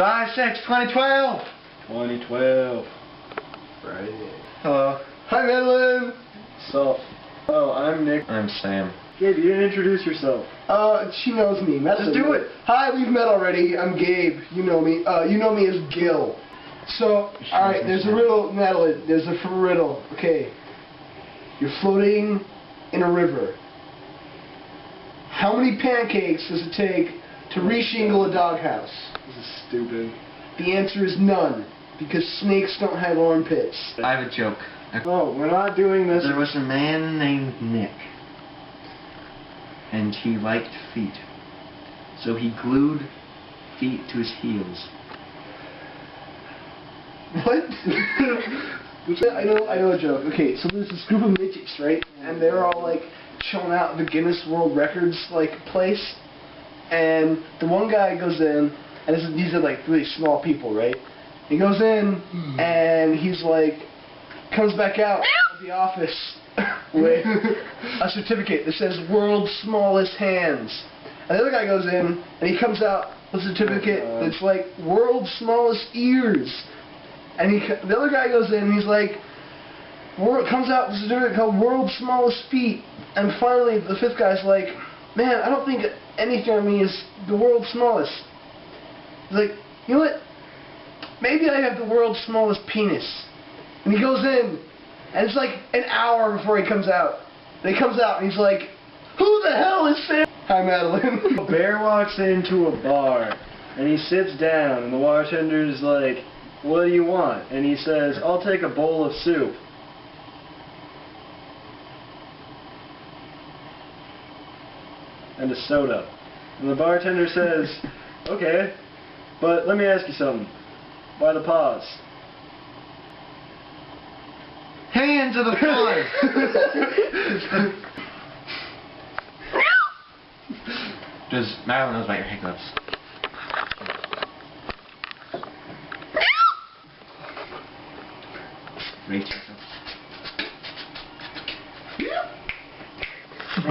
July 6, 2012. 2012. Friday. Hello. Hi, Madeline. Sup? Oh, I'm Nick. I'm Sam. Gabe, you didn't introduce yourself. She knows me. Madeline. Just do it. Hi, we've met already. I'm Gabe. You know me. You know me as Gil. So, alright, there's a riddle, Madeline. There's a riddle. Okay. You're floating in a river. How many pancakes does it take to reshingle a doghouse? This is stupid. The answer is none, because snakes don't have armpits. I have a joke. Oh, we're not doing this. There was a man named Nick, and he liked feet, so he glued feet to his heels. What? I know a joke. Okay, so there's this group of midgets, right? And they're all like chilling out at the Guinness World Records like place. And the one guy goes in, and these are like really small people, right? He goes in, and he's like, comes back out of the office with a certificate that says "World's Smallest Hands." And the other guy goes in, and he comes out with a certificate that's like "World's Smallest Ears." And the other guy goes in, and he's like, comes out with a certificate called "World's Smallest Feet." And finally, the fifth guy's like, "Man, I don't think anything on me is the world's smallest." He's like, "You know what? Maybe I have the world's smallest penis." And he goes in, and it's like an hour before he comes out. And he comes out, and he's like, "Who the hell is Sam?" Hi, Madeline. A bear walks into a bar, and he sits down, and the bartender's like, "What do you want?" And he says, "I'll take a bowl of soup." And a soda. And the bartender says, "Okay, but let me ask you something. Why the pause?" Hands of the floor. Does Madeline knows about your hiccups? Rachel.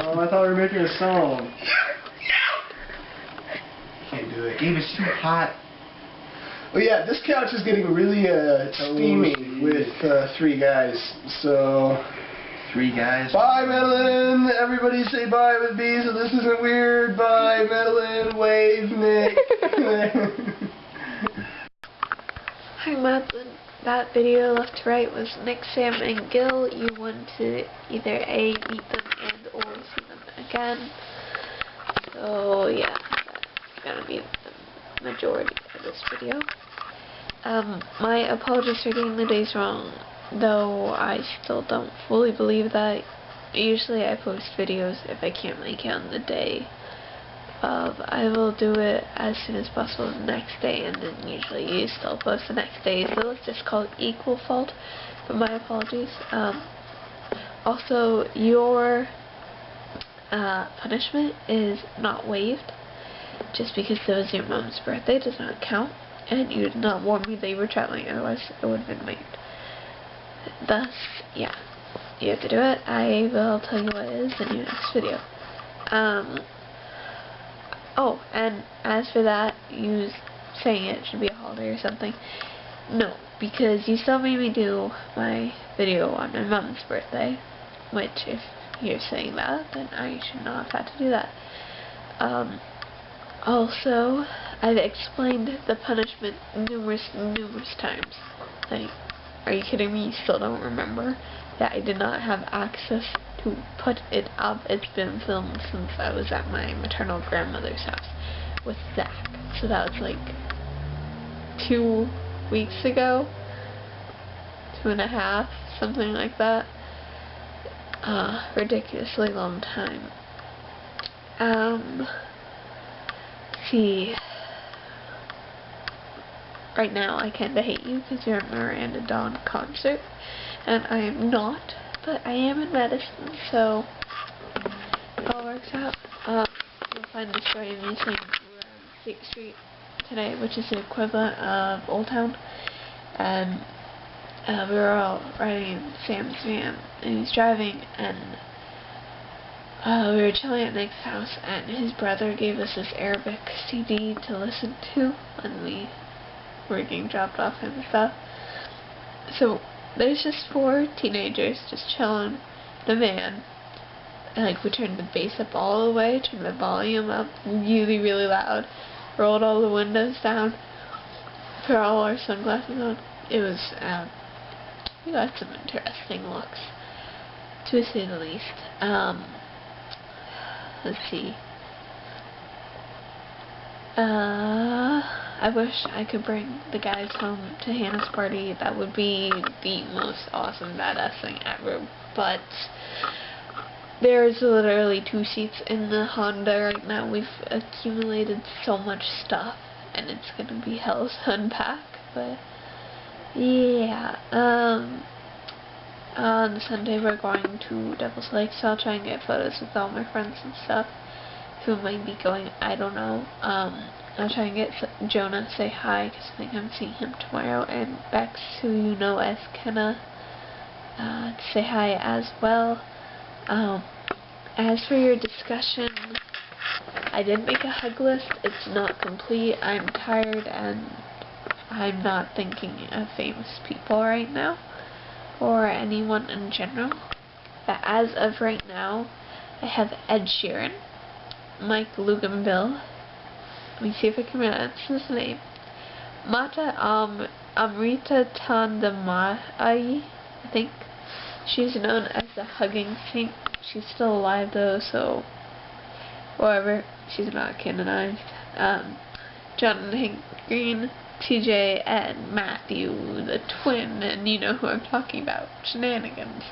Oh, I thought we were making a song. Can't do it. Gabe, it's too hot. Oh yeah, this couch is getting really steamy with three guys. So, Three guys. bye, Madeline. Everybody say bye with me, so this isn't weird. Bye, Madeline. Wave, Nick. Hi, Madeline. That video left to right was Nick, Sam, and Gil. You want to either A, meet them and or see them again. So yeah, that's gonna be the majority of this video. My apologies for getting the days wrong, though I still don't fully believe that. Usually I post videos if I can't make it on the day of. I will do it as soon as possible the next day, and then usually you still post the next day, so let's just call it equal fault, but my apologies. Also, your punishment is not waived. Just because it was your mom's birthday does not count, and you did not warn me that you were traveling, otherwise it would have been waived. Thus, yeah, you have to do it. I will tell you what it is in your next video. Oh, and as for that, you saying it should be a holiday or something, no, because you still made me do my video on my mom's birthday, which, if you're saying that, then I should not have had to do that. Also, I've explained the punishment numerous times. Like, are you kidding me? You still don't remember that I did not have access to put it up. It's been filmed since I was at my maternal grandmother's house with Zach. So that was like 2 weeks ago, 2.5, something like that. Ridiculously long time. See, right now I kinda hate you because you're at Miranda Dawn concert, and I am not, but I am in Madison, so it all works out. You'll find the story of me saying around State Street today, which is the equivalent of Old Town, and we were all riding in Sam's van, and he was driving, and we were chilling at Nick's house, and his brother gave us this Arabic CD to listen to when we were getting dropped off and stuff. So there's just 4 teenagers just chilling in the van. And like we turned the bass up all the way, turned the volume up really, really loud, rolled all the windows down, put all our sunglasses on. It was we got some interesting looks, to say the least. Let's see. I wish I could bring the guys home to Hannah's party. That would be the most awesome badass thing ever. But there's literally 2 seats in the Honda right now. We've accumulated so much stuff, and it's gonna be hell to unpack. But yeah, on Sunday we're going to Devil's Lake, so I'll try and get photos with all my friends and stuff. Who might be going, I don't know. I'll try and get Jonah to say hi, because I think I'm seeing him tomorrow, and Bex, who you know as Kenna, to say hi as well. As for your discussion, I did make a hug list. It's not complete. I'm tired, and I'm not thinking of famous people right now, or anyone in general. But as of right now, I have Ed Sheeran, Mike Luganville, let me see if I can pronounce his name, Mata Amrita Tandamai, I think. She's known as the Hugging Saint. She's still alive though, so whatever, she's not canonized. Jonathan Green, TJ, and Matthew, the twin, and you know who I'm talking about, Shenanigans.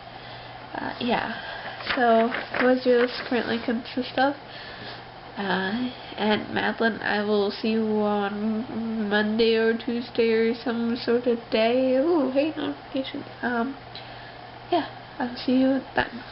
Yeah, so what does your list currently consist of? And Madeline, I will see you on Monday or Tuesday or some sort of day. Ooh, hey, notifications. Yeah, I'll see you then.